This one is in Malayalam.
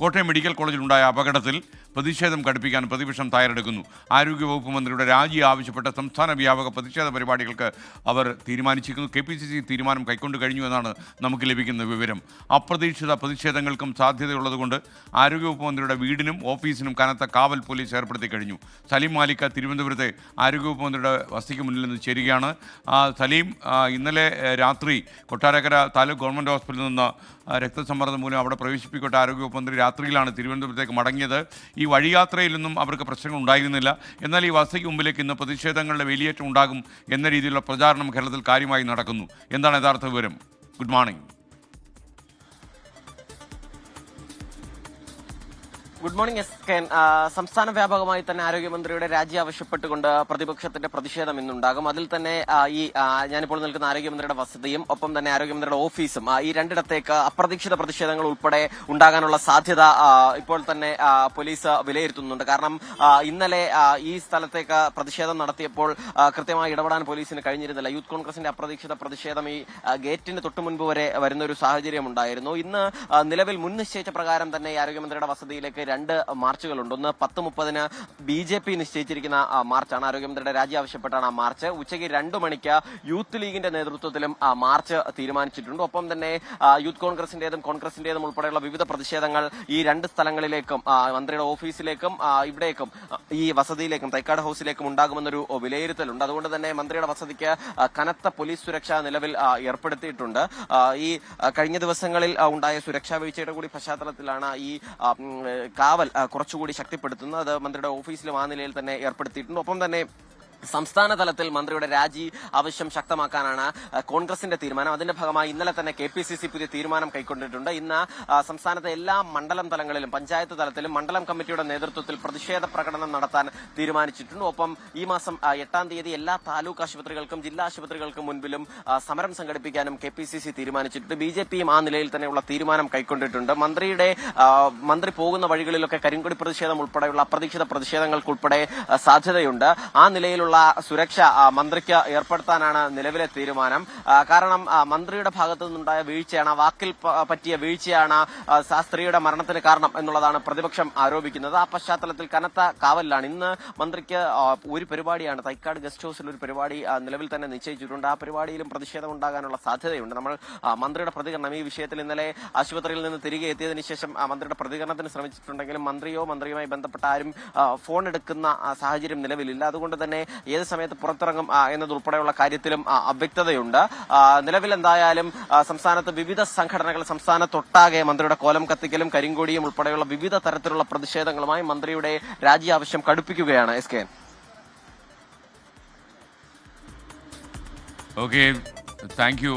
കോട്ടയം മെഡിക്കൽ കോളേജിലുണ്ടായ അപകടത്തിൽ പ്രതിഷേധം കടുപ്പിക്കാൻ പ്രതിപക്ഷം തയ്യാറെടുക്കുന്നു. ആരോഗ്യവകുപ്പ് മന്ത്രിയുടെ രാജി ആവശ്യപ്പെട്ട സംസ്ഥാന വ്യാപക പ്രതിഷേധ പരിപാടികൾക്ക് അവർ തീരുമാനിച്ചിരിക്കുന്നു. KPCC തീരുമാനം കൈക്കൊണ്ടു കഴിഞ്ഞു എന്നാണ് നമുക്ക് ലഭിക്കുന്ന വിവരം. അപ്രതീക്ഷിത പ്രതിഷേധങ്ങൾക്കും സാധ്യതയുള്ളതുകൊണ്ട് ആരോഗ്യവകുപ്പ് മന്ത്രിയുടെ വീടിനും ഓഫീസിനും കനത്ത കാവൽ പോലീസ് ഏർപ്പെടുത്തി കഴിഞ്ഞു. സലീം മാലിക്ക തിരുവനന്തപുരത്തെ ആരോഗ്യവകുപ്പ് മന്ത്രിയുടെ വസതിക്ക് മുന്നിൽ നിന്ന് ചേരുകയാണ്. സലീം, ഇന്നലെ രാത്രി കൊട്ടാരക്കര താലൂക്ക് ഗവൺമെൻറ് ഹോസ്പിറ്റലിൽ നിന്ന് രക്തസമ്മർദ്ദം മൂലം അവിടെ പ്രവേശിപ്പിക്കപ്പെട്ട ആരോഗ്യവകുപ്പ് മന്ത്രി രാത്രിയിലാണ് തിരുവനന്തപുരത്തേക്ക് മടങ്ങിയത്. ഈ വഴിയാത്രയിലൊന്നും അവർക്ക് പ്രശ്നങ്ങൾ ഉണ്ടായിരുന്നില്ല. എന്നാൽ ഈ വസതിക്ക് മുമ്പിലേക്ക് ഇന്ന് പ്രതിഷേധങ്ങളുടെ വേലിയേറ്റം ഉണ്ടാകും എന്ന രീതിയിലുള്ള പ്രചാരണം കേരളത്തിൽ കാര്യമായി നടക്കുന്നു. എന്താണ് യഥാർത്ഥ വിവരം? Good morning. Good morning SK. സംസ്ഥാന വ്യാപകമായി തന്നെ ആരോഗ്യമന്ത്രിയുടെ രാജി ആവശ്യപ്പെട്ടുകൊണ്ട് പ്രതിപക്ഷത്തിന്റെ പ്രതിഷേധം ഇന്നുണ്ടാകും. അതിൽ തന്നെ ഞാനിപ്പോൾ നിൽക്കുന്ന ആരോഗ്യമന്ത്രിയുടെ വസതിയും ഒപ്പം തന്നെ ആരോഗ്യമന്ത്രിയുടെ ഓഫീസും ഈ രണ്ടിടത്തേക്ക് അപ്രതീക്ഷിത പ്രതിഷേധങ്ങൾ ഉൾപ്പെടെ ഉണ്ടാകാനുള്ള സാധ്യത ഇപ്പോൾ തന്നെ പോലീസ് വിലയിരുത്തുന്നുണ്ട്. കാരണം ഇന്നലെ ഈ സ്ഥലത്തേക്ക് പ്രതിഷേധം നടത്തിയപ്പോൾ കൃത്യമായി ഇടപെടാൻ പോലീസിന് കഴിഞ്ഞിരുന്നില്ല. യൂത്ത് കോൺഗ്രസിന്റെ അപ്രതീക്ഷിത പ്രതിഷേധം ഈ ഗേറ്റിന് തൊട്ടു മുൻപ് വരെ വരുന്ന ഒരു സാഹചര്യം ഉണ്ടായിരുന്നു. ഇന്ന് നിലവിൽ മുൻ നിശ്ചയിച്ച പ്രകാരം തന്നെ ഈ ആരോഗ്യമന്ത്രിയുടെ വസതിയിലേക്ക് 2 മാർച്ചുകളുണ്ട്. ഒന്ന് 10:30 BJP നിശ്ചയിച്ചിരിക്കുന്ന മാർച്ചാണ്. ആരോഗ്യമന്ത്രിയുടെ രാജി ആവശ്യപ്പെട്ടാണ് ആ മാർച്ച്. ഉച്ചയ്ക്ക് 2 മണിക്ക് യൂത്ത് ലീഗിന്റെ നേതൃത്വത്തിലും മാർച്ച് തീരുമാനിച്ചിട്ടുണ്ട്. ഒപ്പം തന്നെ യൂത്ത് കോൺഗ്രസിന്റേതും ഉൾപ്പെടെയുള്ള വിവിധ പ്രതിഷേധങ്ങൾ ഈ 2 സ്ഥലങ്ങളിലേക്കും മന്ത്രിയുടെ ഓഫീസിലേക്കും ഇവിടേക്കും ഈ വസതിയിലേക്കും തൈക്കാട് ഹൌസിലേക്കും ഉണ്ടാകുമെന്നൊരു വിലയിരുത്തലുണ്ട്. അതുകൊണ്ട് തന്നെ മന്ത്രിയുടെ വസതിക്ക് കനത്ത പോലീസ് സുരക്ഷ നിലവിൽ ഏർപ്പെടുത്തിയിട്ടുണ്ട്. ഈ കഴിഞ്ഞ ദിവസങ്ങളിൽ ഉണ്ടായ സുരക്ഷാ വീഴ്ചയുടെ കൂടി പശ്ചാത്തലത്തിലാണ് ഈ കാവൽ കുറച്ചുകൂടി ശക്തിപ്പെടുത്തുന്നത്. അത് മന്ത്രിയുടെ ഓഫീസിലും ആ നിലയിൽ തന്നെ ഏർപ്പെടുത്തിയിട്ടുണ്ട്. ഒപ്പം തന്നെ സംസ്ഥാന തലത്തിൽ മന്ത്രിയുടെ രാജി ആവശ്യം ശക്തമാക്കാനാണ് കോൺഗ്രസിന്റെ തീരുമാനം. അതിന്റെ ഭാഗമായി ഇന്നലെ തന്നെ KPCC പുതിയ തീരുമാനം കൈക്കൊണ്ടിട്ടുണ്ട്. ഇന്ന് സംസ്ഥാനത്തെ എല്ലാ മണ്ഡലം തലങ്ങളിലും പഞ്ചായത്ത് തലത്തിലും മണ്ഡലം കമ്മിറ്റിയുടെ നേതൃത്വത്തിൽ പ്രതിഷേധ പ്രകടനം നടത്താൻ തീരുമാനിച്ചിട്ടുണ്ട്. ഒപ്പം ഈ മാസം 8-ാം തീയതി എല്ലാ താലൂക്ക് ആശുപത്രികൾക്കും ജില്ലാ ആശുപത്രികൾക്കും മുൻപിലും സമരം സംഘടിപ്പിക്കാനും KPCC തീരുമാനിച്ചിട്ടുണ്ട്. BJPയും ആ നിലയിൽ തന്നെയുള്ള തീരുമാനം കൈക്കൊണ്ടിട്ടുണ്ട്. മന്ത്രി പോകുന്ന വഴികളിലൊക്കെ കരിങ്കൊടി പ്രതിഷേധം ഉൾപ്പെടെയുള്ള അപ്രതീക്ഷിത പ്രതിഷേധങ്ങൾക്കുൾപ്പെടെ സാധ്യതയുണ്ട്. ആ നിലയിലുള്ള സുരക്ഷ മന്ത്രിക്ക് ഏർപ്പെടുത്താനാണ് നിലവിലെ തീരുമാനം. കാരണം മന്ത്രിയുടെ ഭാഗത്തു നിന്നുണ്ടായ വീഴ്ചയാണ്, വാക്കിൽ പറ്റിയ വീഴ്ചയാണ് സ്ത്രീയുടെ മരണത്തിന് കാരണം എന്നുള്ളതാണ് പ്രതിപക്ഷം ആരോപിക്കുന്നത്. ആ പശ്ചാത്തലത്തിൽ കനത്ത കാവലിലാണ്. ഇന്ന് മന്ത്രിക്ക് ഒരു പരിപാടിയാണ്, തൈക്കാട് ഗസ്റ്റ് ഹൌസിൽ ഒരു പരിപാടി നിലവിൽ തന്നെ നിശ്ചയിച്ചിട്ടുണ്ട്. ആ പരിപാടിയിലും പ്രതിഷേധം ഉണ്ടാകാനുള്ള സാധ്യതയുണ്ട്. നമ്മൾ മന്ത്രിയുടെ പ്രതികരണം ഈ വിഷയത്തിൽ ഇന്നലെ ആശുപത്രിയിൽ നിന്ന് തിരികെ എത്തിയതിനു ശേഷം മന്ത്രിയുടെ പ്രതികരണത്തിന് ശ്രമിച്ചിട്ടുണ്ടെങ്കിലും മന്ത്രിയുമായി ബന്ധപ്പെട്ട ആരും ഫോൺ എടുക്കുന്ന സാഹചര്യം നിലവിലില്ല. അതുകൊണ്ട് തന്നെ ഏത് സമയത്ത് പുറത്തിറങ്ങും എന്നതുൾപ്പെടെയുള്ള കാര്യത്തിലും അവ്യക്തതയുണ്ട്. നിലവിൽ എന്തായാലും സംസ്ഥാനത്ത് വിവിധ സംഘടനകൾ സംസ്ഥാനത്തൊട്ടാകെ മന്ത്രിയുടെ കോലം കത്തിക്കലും കരിങ്കൊടിയും ഉൾപ്പെടെയുള്ള വിവിധ തരത്തിലുള്ള പ്രതിഷേധങ്ങളുമായി മന്ത്രിയുടെ രാജി ആവശ്യം കടുപ്പിക്കുകയാണ്. SK. Okay, thank you.